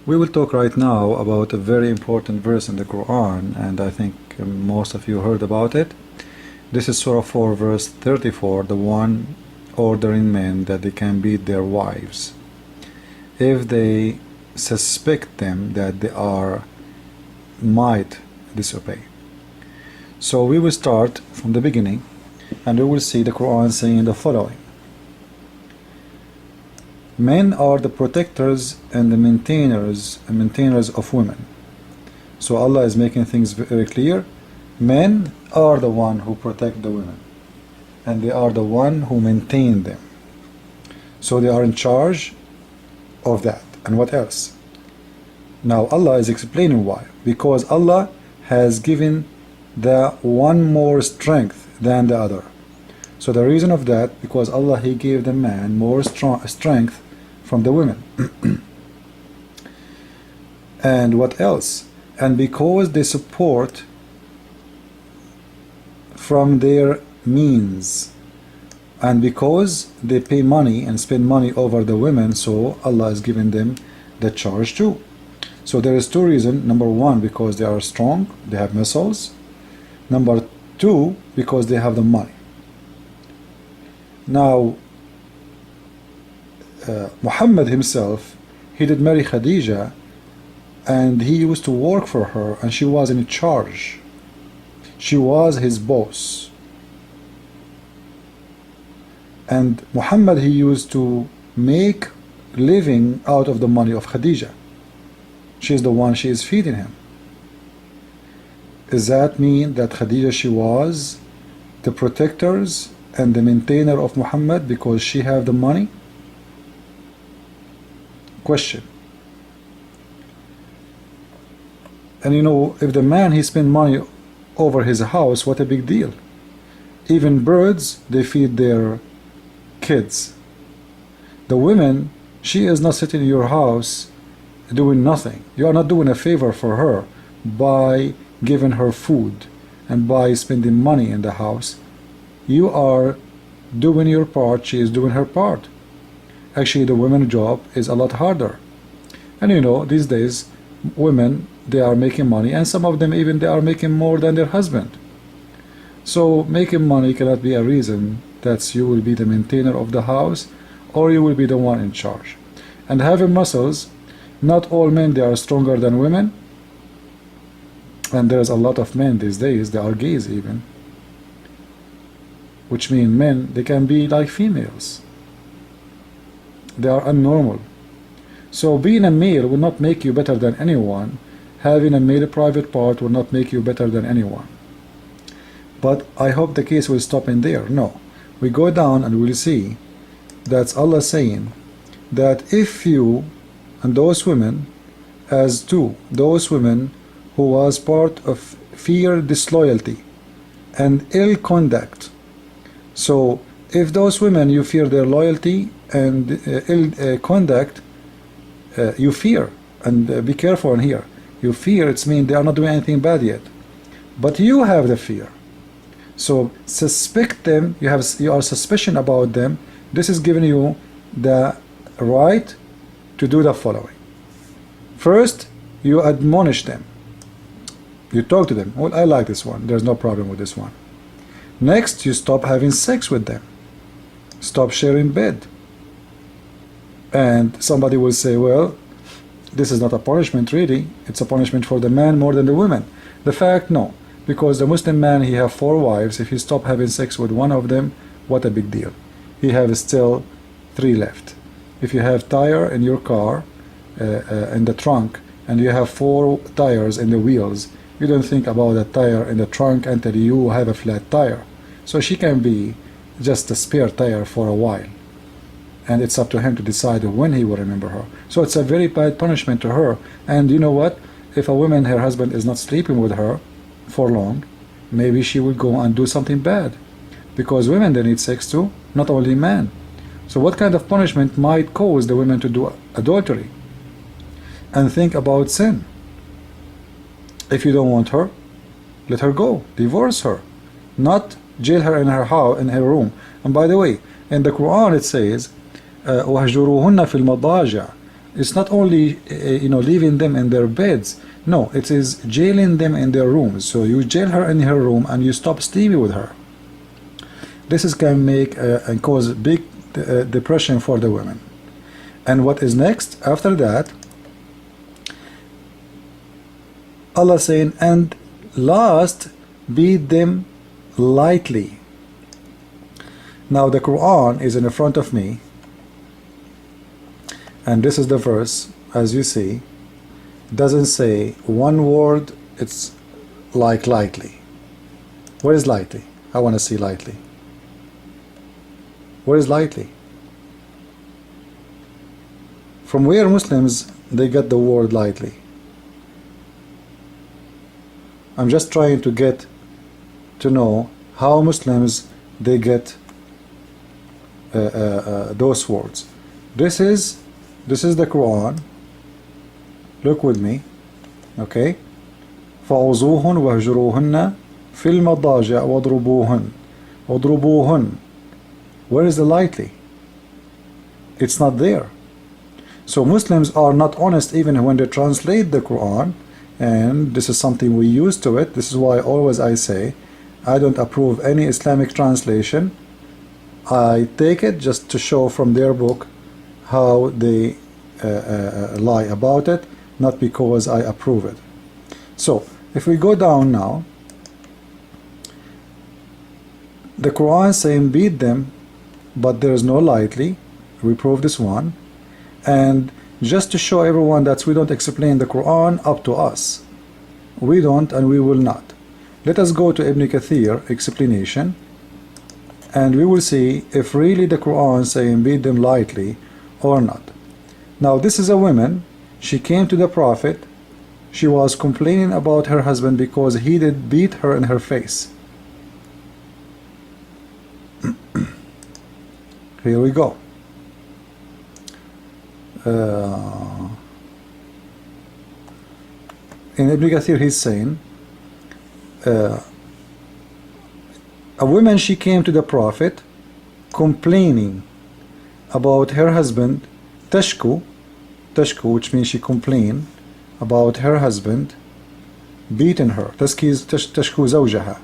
We will talk right now about a very important verse in the Quran, and I think most of you heard about it. This is Surah 4 verse 34, the one ordering men that they can beat their wives if they suspect them that they might disobey. So we will start from the beginning, and we will see the Quran saying the following: men are the protectors and the maintainers of women. So Allah is making things very clear. Men are the one who protect the women, and they are the one who maintain them. So they are in charge of that. And what else? Now Allah is explaining why. Because Allah has given the one more strength than the other. So the reason of that, because Allah, He gave the man more strength from the women. And what else? And because they support from their means, and because they pay money and spend money over the women, so Allah is giving them the charge too. So there is two reasons. Number one, because they are strong, they have muscles. Number two, because they have the money. Now Muhammad himself, he did marry Khadija, and he used to work for her, and she was in charge. She was his boss. And Muhammad, he used to make living out of the money of Khadija. She is the one, she is feeding him. Does that mean that Khadija, she was the protectors and the maintainer of Muhammad because she had the money? Question. And you know, if the man, he spend money over his house, what a big deal. Even birds, they feed their kids. The women, she is not sitting in your house doing nothing. You are not doing a favor for her by giving her food and by spending money in the house. You are doing your part, she is doing her part. Actually, the women's job is a lot harder. And you know, these days, women, they are making money, and some of them even they are making more than their husband. So making money cannot be a reason that you will be the maintainer of the house or you will be the one in charge. And having muscles, not all men, they are stronger than women. And there's a lot of men these days, they are gays even. Which means men, they can be like females. They are unnormal. So being a male will not make you better than anyone. Having a male private part will not make you better than anyone. But I hope the case will stop in there. No. We go down and we'll see that's Allah saying that if you and those women as two, those women who was part of fear, disloyalty and ill conduct. So if those women, you fear their loyalty and ill conduct, you fear, and be careful in here. You fear, it's mean they are not doing anything bad yet, but you have the fear. So suspect them, you are suspicion about them. This is giving you the right to do the following. First, you admonish them. You talk to them. Well, I like this one. There's no problem with this one. Next, you stop having sex with them. Stop sharing bed. And somebody will say, well, this is not a punishment really. It's a punishment for the man more than the women. The fact, no. Because the Muslim man, he have 4 wives. If he stop having sex with one of them, what a big deal. He have still 3 left. If you have tire in your car, in the trunk, and you have 4 tires in the wheels, you don't think about a tire in the trunk until you have a flat tire. So she can be just a spare tire for a while. And it's up to him to decide when he will remember her. So it's a very bad punishment to her. And you know what? If a woman, her husband is not sleeping with her for long, maybe she will go and do something bad. Because women, they need sex too, not only men. So what kind of punishment might cause the women to do adultery? And think about sin. If you don't want her, let her go, divorce her, not jail her in her house, in her room. And by the way, in the Quran it says, وَهْجُرُوهُنَّ فِي الْمَضَاجِعِ. It's not only leaving them in their beds. No, it is jailing them in their rooms. So you jail her in her room and you stop sleeping with her. This can make and cause big depression for the women. And what is next after that? Allah saying, and last, beat them lightly. Now the Quran is in front of me, and this is the verse. As you see, doesn't say one word. It's like lightly. Where is lightly? I want to see lightly. Where is lightly? From where Muslims they get the word lightly? I'm just trying to get to know how Muslims they get those words. This is the Quran. Look with me, okay? فَعُوذُوهُنْ وَهْجُرُوهُنَّ فِي الْمَضَاجِعِ وَاضْرُبُوهُنْ. Where is the lightly? It's not there. So Muslims are not honest even when they translate the Quran, and this is something we use to it. This is why always I say I don't approve any Islamic translation. I take it just to show from their book how they lie about it, not because I approve it. So if we go down now, the Quran saying beat them, but there is no lightly. We prove this one. And just to show everyone that we don't explain the Quran up to us. We don't, and we will not. Let us go to Ibn Kathir explanation, and we will see if really the Quran saying beat them lightly or not. Now this is a woman. She came to the Prophet. She was complaining about her husband because he did beat her in her face. Here we go. In Ibn Kathir he's saying a woman, she came to the Prophet complaining about her husband, tashku, which means she complained about her husband beating her. Tashku zawjaha.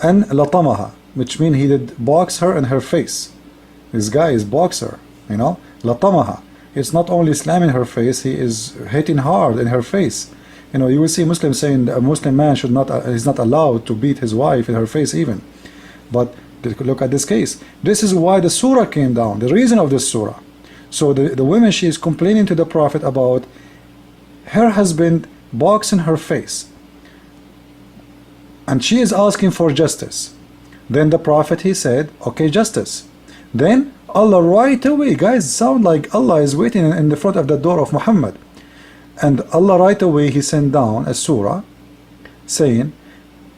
And latamaha, which means he did box her in her face. This guy is boxer, latamaha. It's not only slamming her face, he is hitting hard in her face. You will see Muslims saying a Muslim man is not allowed to beat his wife in her face even. But look at this case. This is why the surah came down, the reason of this surah. So the woman, she is complaining to the Prophet about her husband boxing her face. And she is asking for justice. Then the Prophet, he said, okay, justice. Then Allah right away, guys, sound like Allah is waiting in the front of the door of Muhammad. And Allah right away, he sent down a surah saying,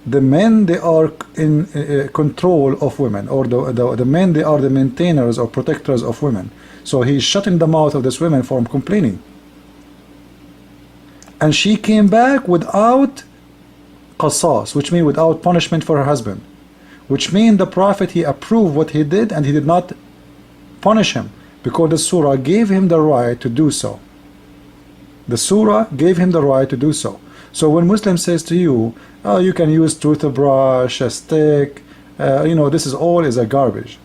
the men, they are in control of women, or the men, they are the maintainers or protectors of women. So he's shutting the mouth of this woman from complaining. And she came back without qasas, which means without punishment for her husband. Which means the Prophet, he approved what he did, and he did not punish him, because the surah gave him the right to do so. The surah gave him the right to do so. So when Muslim says to you, oh, you can use toothbrush, a stick, this is all is a garbage.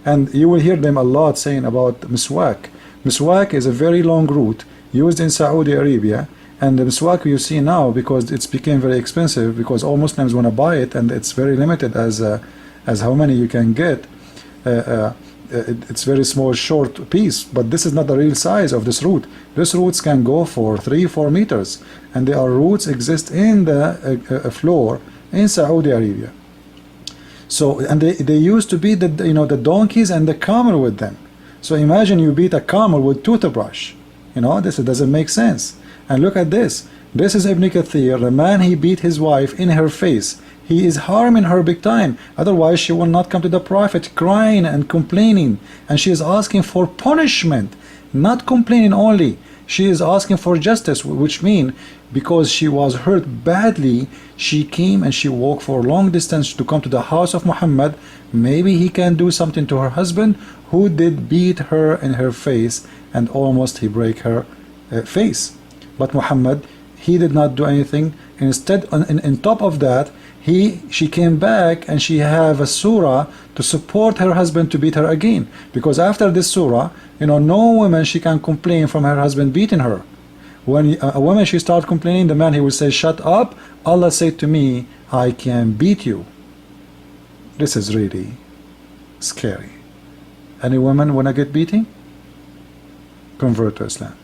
And you will hear them a lot saying about miswak. Miswak is a very long root used in Saudi Arabia, and the miswak you see now, because it's became very expensive, because all Muslims want to buy it, and it's very limited as how many you can get. It's very small, short piece, but this is not the real size of this root. These roots can go for 3-4 meters, and there are roots exist in the floor in Saudi Arabia. So, and they used to beat the donkeys and the camel with them. So imagine you beat a camel with toothbrush. This doesn't make sense. And look at this. This is Ibn Kathir. The man, he beat his wife in her face. He is harming her big time. Otherwise, she will not come to the Prophet crying and complaining. And she is asking for punishment, not complaining only. She is asking for justice, which means because she was hurt badly, she came and she walked for a long distance to come to the house of Muhammad. Maybe he can do something to her husband, who did beat her in her face and almost he break her face. But Muhammad, he did not do anything. Instead, on top of that, she came back and she have a surah to support her husband to beat her again. Because after this surah, no woman she can complain from her husband beating her. When a woman she start complaining, the man he will say, shut up, Allah said to me, I can beat you. This is really scary. Any woman wanna get beating? Convert to Islam.